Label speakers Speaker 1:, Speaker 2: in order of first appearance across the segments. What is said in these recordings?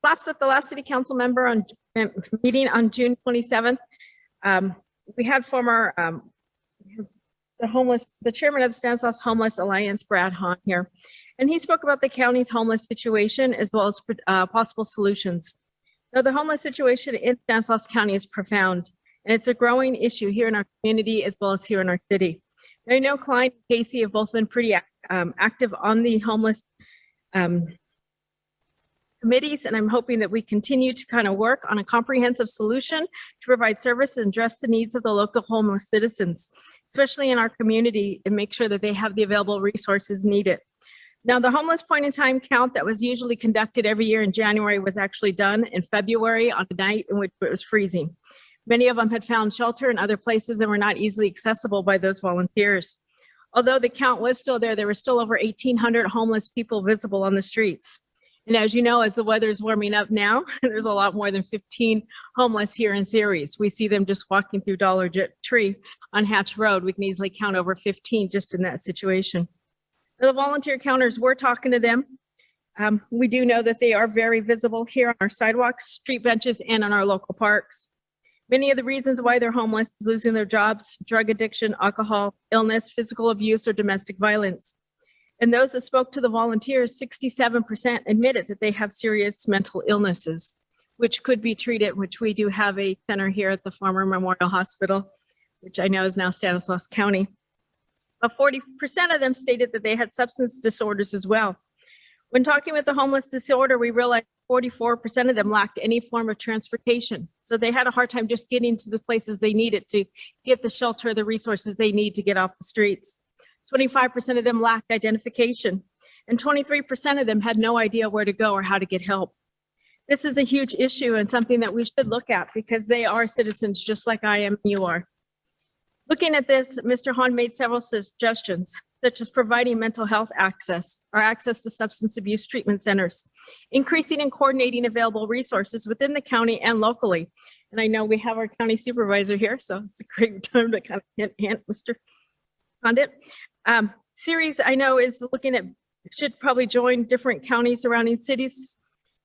Speaker 1: Last at the last city council member on meeting on June 27th, we had former the chairman of the Stanislaus Homeless Alliance, Brad Hahn, here, and he spoke about the county's homeless situation as well as possible solutions. Now, the homeless situation in Stanislaus County is profound, and it's a growing issue here in our community as well as here in our city. Now, I know Klein and Casey have both been pretty active on the homeless committees, and I'm hoping that we continue to kind of work on a comprehensive solution to provide service and address the needs of the local homeless citizens, especially in our community, and make sure that they have the available resources needed. Now, the homeless point in time count that was usually conducted every year in January was actually done in February on a night in which it was freezing. Many of them had found shelter in other places and were not easily accessible by those volunteers. Although the count was still there were still over 1,800 homeless people visible on the streets. And as you know, as the weather is warming up now, there's a lot more than 15 homeless here in Ceres. We see them just walking through Dollar Tree on Hatch Road. We can easily count over 15 just in that situation. The volunteer counters, we're talking to them. We do know that they are very visible here on our sidewalks, street benches, and on our local parks. Many of the reasons why they're homeless is losing their jobs, drug addiction, alcohol, illness, physical abuse, or domestic violence. And those that spoke to the volunteers, 67% admitted that they have serious mental illnesses, which could be treated, which we do have a center here at the former Memorial Hospital, which I know is now Stanislaus County. But 40% of them stated that they had substance disorders as well. When talking with the homeless disorder, we realized 44% of them lacked any form of transportation. So they had a hard time just getting to the places they needed to get the shelter, the resources they need to get off the streets. 25% of them lacked identification, and 23% of them had no idea where to go or how to get help. This is a huge issue and something that we should look at because they are citizens just like I am and you are. Looking at this, Mr. Hahn made several suggestions, such as providing mental health access or access to substance abuse treatment centers, increasing and coordinating available resources within the county and locally. And I know we have our county supervisor here, so it's a great time to kind of hint, Mr. Condit. Ceres, I know, is looking at, should probably join different counties surrounding cities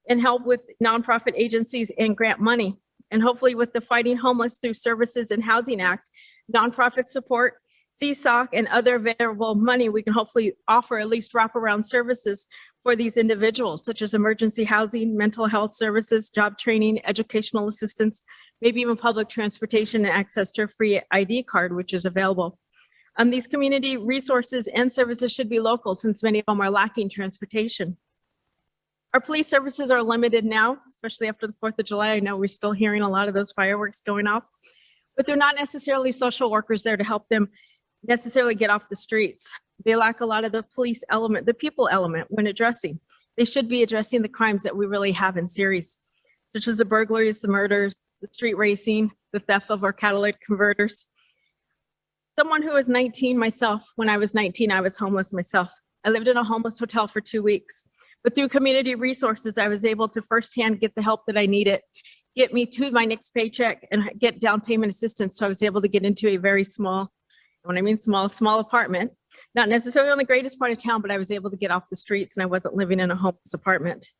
Speaker 1: and help with nonprofit agencies and grant money. And hopefully with the Fighting Homeless Through Services and Housing Act, nonprofit support, CSOC, and other available money, we can hopefully offer at least wraparound services for these individuals, such as emergency housing, mental health services, job training, educational assistance, maybe even public transportation and access to a free ID card, which is available. These community resources and services should be local since many of them are lacking transportation. Our police services are limited now, especially after the 4th of July. I know we're still hearing a lot of those fireworks going off, but they're not necessarily social workers there to help them necessarily get off the streets. They lack a lot of the police element, the people element when addressing. They should be addressing the crimes that we really have in Ceres, such as the burglaries, the murders, the street racing, the theft of our catalytic converters. Someone who was 19 myself, when I was 19, I was homeless myself. I lived in a homeless hotel for 2 weeks, but through community resources, I was able to firsthand get the help that I needed, get me to my next paycheck and get down payment assistance. So I was able to get into a very small, when I mean small apartment, not necessarily on the greatest part of town, but I was able to get off the streets and I wasn't living in a homeless apartment.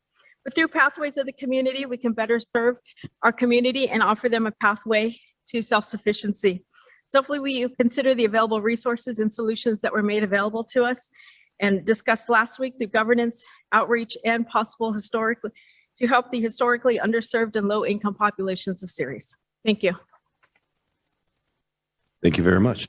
Speaker 1: But through pathways of the community, we can better serve our community and offer them a pathway to self-sufficiency. So hopefully we consider the available resources and solutions that were made available to us and discussed last week through governance, outreach, and possible historically to help the historically underserved and low income populations of Ceres. Thank you.
Speaker 2: Thank you very much.